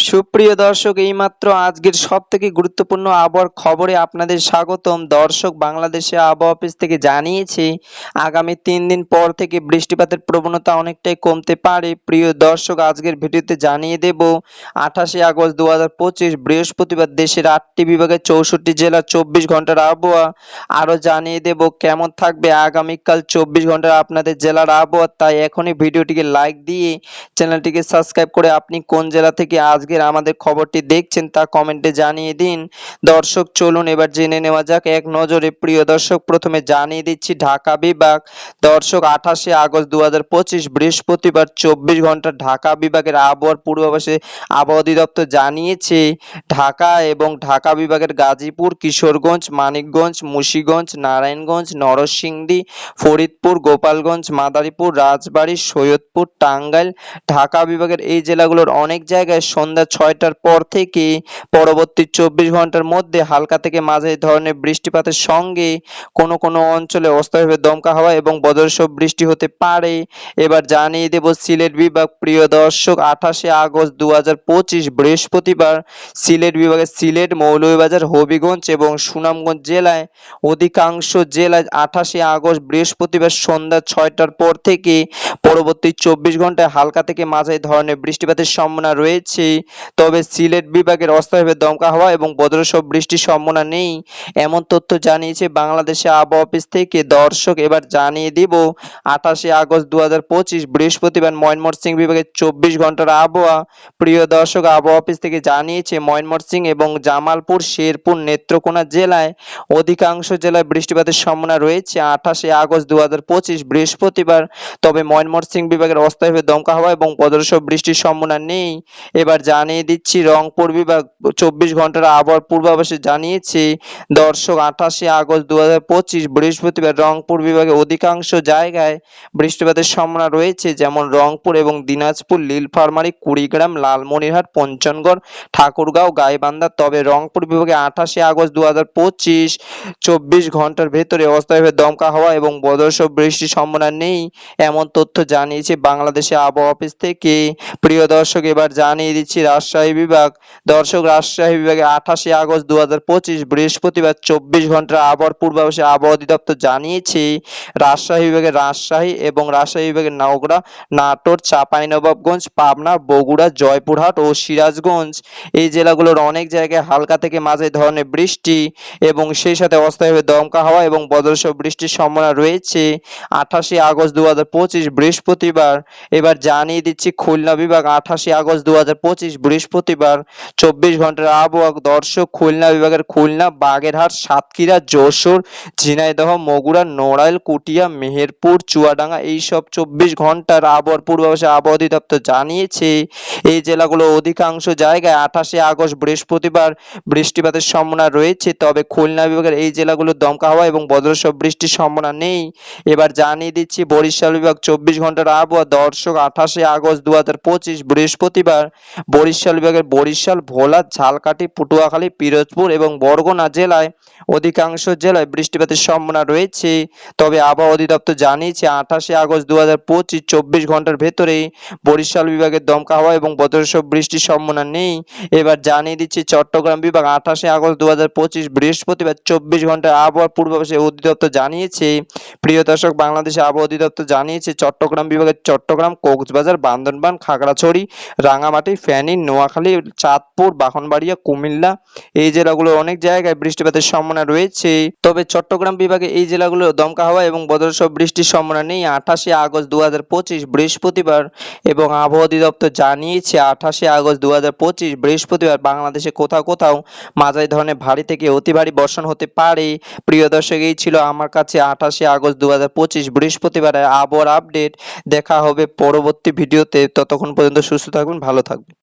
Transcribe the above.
সুপ্রিয় দর্শক, এইমাত্র আজকের সবথেকে গুরুত্বপূর্ণ আবহাওয়ার খবরে আপনাদের স্বাগতম। দর্শক, বাংলাদেশে আবহাওয়া অফিস থেকে জানিয়েছে আগামী 3 দিন পর থেকে বৃষ্টিপাতের প্রবণতা অনেকটাই কমতে পারে। প্রিয় দর্শক, আজকের ভিডিওতে জানিয়ে দেব 28 আগস্ট 2025 বৃহস্পতিবার দেশের 8টি বিভাগের 64 জেলার 24 ঘন্টার আবহাওয়া। আরও জানিয়ে দেব কেমন থাকবে আগামীকাল 24 ঘন্টার আপনাদের জেলার আবহাওয়া। তাই এখনই ভিডিওটিকে লাইক দিয়ে চ্যানেলটিকে সাবস্ক্রাইব করে আপনি কোন জেলা থেকে আজকের আমাদের খবরটি দেখছেন তা কমেন্টে জানিয়ে দিন। দর্শক, চলুন এবার জেনে নেওয়া যাক এক নজরে। প্রিয় দর্শক, প্রথমে জানিয়ে দিচ্ছি ঢাকা বিভাগ। দর্শক, 28 আগস্ট 2025 বৃহস্পতিবার 24 ঘন্টা ঢাকা বিভাগের আবহাওয়ার পূর্বাভাসে আবহাওয়া অধিদপ্তর জানিয়েছে ঢাকা এবং ঢাকা বিভাগের গাজীপুর, কিশোরগঞ্জ, মানিকগঞ্জ, মুন্সিগঞ্জ, নারায়ণগঞ্জ, নরসিংদী, ফরিদপুর, গোপালগঞ্জ, মাদারীপুর, রাজবাড়ী, সৈয়দপুর, টাঙ্গাইল, ঢাকা বিভাগের এই জেলাগুলোর অনেক জায়গায় সন্ধ্যা 6টার পর থেকে পরবর্তী 24 ঘন্টার মধ্যে হালকা থেকে মাঝারি ধরনের বৃষ্টিপাতের সঙ্গে কোনো কোনো অঞ্চলে অস্থায়ীভাবে দমকা হাওয়া এবং বজ্রসহ বৃষ্টি হতে পারে। এবার জানিয়ে দেব সিলেট বিভাগ। প্রিয় দর্শক, 28 আগস্ট 2025 বৃহস্পতিবার সিলেট বিভাগের সিলেট, মৌলভীবাজার, হবিগঞ্জ এবং সুনামগঞ্জ জেলায় অধিকাংশ জেলায় 28 আগস্ট বৃহস্পতিবার সন্ধ্যা 6টার পর থেকে পরবর্তী 24 ঘন্টায় হালকা থেকে মাঝারি ধরনের বৃষ্টিপাতের সম্ভাবনা রয়েছে। তবে সিলেট বিভাগের অস্থায়ীভাবে দমকা হাওয়া এবং বজ্রসহ বৃষ্টির সম্ভাবনা নেই, এমন তথ্য জানিয়েছে বাংলাদেশে আবহাওয়া অফিস থেকে। দর্শক, এবার জানিয়ে দিব 28 আগস্ট 2025 বৃহস্পতিবার ময়মনসিংহ বিভাগের 24 ঘন্টার আবহাওয়া। প্রিয় দর্শক, আবহাওয়া অফিস থেকে জানিয়েছে ময়মনসিংহ এবং জামালপুর, শেরপুর, নেত্রকোনা জেলায় অধিকাংশ জেলায় বৃষ্টিপাতের সম্ভাবনা রয়েছে 28 আগস্ট 2025 বৃহস্পতিবার। তবে ময়মনসিংহ বিভাগের অস্থায়ীভাবে দমকা হাওয়া এবং বজ্রসহ বৃষ্টির সম্ভাবনা নেই। এবার জানিয়ে দিচ্ছি রংপুর বিভাগ। 24 ঘন্টার আবহাওয়ার পূর্বাভাসে জানিয়েছে দর্শক 28 আগস্ট 2025 বৃহস্পতিবার রংপুর বিভাগে অধিকাংশ জায়গায় বৃষ্টিপাতের সম্ভাবনা রয়েছে, যেমন রংপুর এবং দিনাজপুর, নীলফামারী, কুড়িগ্রাম, লালমনিরহাট, পঞ্চগড়, ঠাকুরগাঁও, গাইবান্ধা। তবে রংপুর বিভাগে 28 আগস্ট 2025 24 ঘন্টার ভেতরে অস্থায়ীভাবে দমকা হাওয়া এবং বজ্রসহ বৃষ্টির সম্ভাবনা নেই, এমন তথ্য জানিয়েছে বাংলাদেশে আবহাওয়া অফিস থেকে। প্রিয় দর্শক, এবার জানিয়ে দিচ্ছি রাজশাহী বিভাগ। দর্শক, রাজশাহী বিভাগে 28 আগস্ট 2025 বৃহস্পতিবার 24 ঘন্টার আবহাওয়ার পূর্বাভাসে আবহাওয়া অধিদপ্তর জানিয়েছে রাজশাহী বিভাগের রাজশাহী এবং রাজশাহী বিভাগের নওগাঁ, নাটোর, চাঁপাইনবাবগঞ্জ, পাবনা, বগুড়া, জয়পুরহাট ও সিরাজগঞ্জ এই জেলাগুলোর অনেক জায়গায় হালকা থেকে মাঝারি ধরনের বৃষ্টি এবং সেই সাথে অস্থায়ীভাবে দমকা হাওয়া এবং বজ্রসহ বৃষ্টির সম্ভাবনা রয়েছে 28 আগস্ট 2025 বৃহস্পতিবার। এবার জানিয়ে দিচ্ছি খুলনা বিভাগ। 28 আগস্ট 2025 বৃহস্পতিবার 24 ঘন্টার আবহাওয়া। দর্শক, খুলনা বিভাগের খুলনা, বাগেরহাট, সাতক্ষীরা, যশোর, ঝিনাইদহ, বগুড়া, নড়াইল, কুটিয়া, মেহেরপুর, চুয়াডাঙ্গা এইসব 24 ঘন্টার আবহাওয়ার পূর্বাভাসে আবহাওয়া অধিদপ্তর জানিয়েছে এই জেলাগুলো অধিকাংশ জায়গায় 28 আগস্ট বৃহস্পতিবার বৃষ্টিপাতের সম্ভাবনা রয়েছে। তবে খুলনা বিভাগের এই জেলাগুলোর দমকা হাওয়া এবং বজ্রসহ বৃষ্টির সম্ভাবনা নেই। এবার জানিয়ে দিচ্ছি বরিশাল বিভাগ। 24 ঘন্টার আবহাওয়া। দর্শক, 28 আগস্ট 2025 বৃহস্পতিবার বরিশাল বিভাগের বরিশাল, ভোলা, ঝালকাঠি, পটুয়াখালী, পিরোজপুর এবং বরগুনা জেলায় অধিকাংশ জেলায় বৃষ্টিপাতের সম্ভাবনা রয়েছে। তবে আবহাওয়া অধিদপ্তর জানিয়েছে 28 আগস্ট 2025 24 ঘন্টার ভেতরে বরিশাল বিভাগের দমকা হাওয়া এবং বজ্রসহ বৃষ্টির সম্ভাবনা নেই। এবার জানিয়ে দিচ্ছি চট্টগ্রাম বিভাগ। 28 আগস্ট 2025 বৃহস্পতিবার 24 ঘন্টার আবহাওয়ার পূর্বাভাসে অধিদপ্তর জানিয়েছে। প্রিয় দর্শক, বাংলাদেশে আবহাওয়া অধিদপ্তর জানিয়েছে চট্টগ্রাম বিভাগের চট্টগ্রাম, কক্সবাজার, বান্দরবান, খাগড়াছড়ি, রাঙামাটি, ফেনী, নোয়াখালী, চাঁদপুর, ব্রাহ্মণবাড়িয়া, কুমিল্লা এই জেলাগুলোর অনেক জায়গায় বৃষ্টিপাতের সম্ভাবনা রয়েছে। তবে চট্টগ্রাম বিভাগে এই জেলাগুলোর দমকা হাওয়া এবং বজ্রসহ বৃষ্টির সম্ভাবনা নেই 28 আগস্ট 2025 বৃহস্পতিবার। এবং আবহাওয়া অধিদপ্তর জানিয়েছে 28 আগস্ট 2025 বৃহস্পতিবার বাংলাদেশে কোথাও কোথাও মাঝারি ধরনের ভারী থেকে অতি ভারী বর্ষণ হতে পারে। প্রিয় দর্শক, এই ছিল আমার কাছে 28 আগস্ট 2025 বৃহস্পতিবারের আবহাওয়ার আপডেট। দেখা হবে পরবর্তী ভিডিওতে। ততক্ষণ পর্যন্ত সুস্থ থাকবেন, ভালো থাকবেন।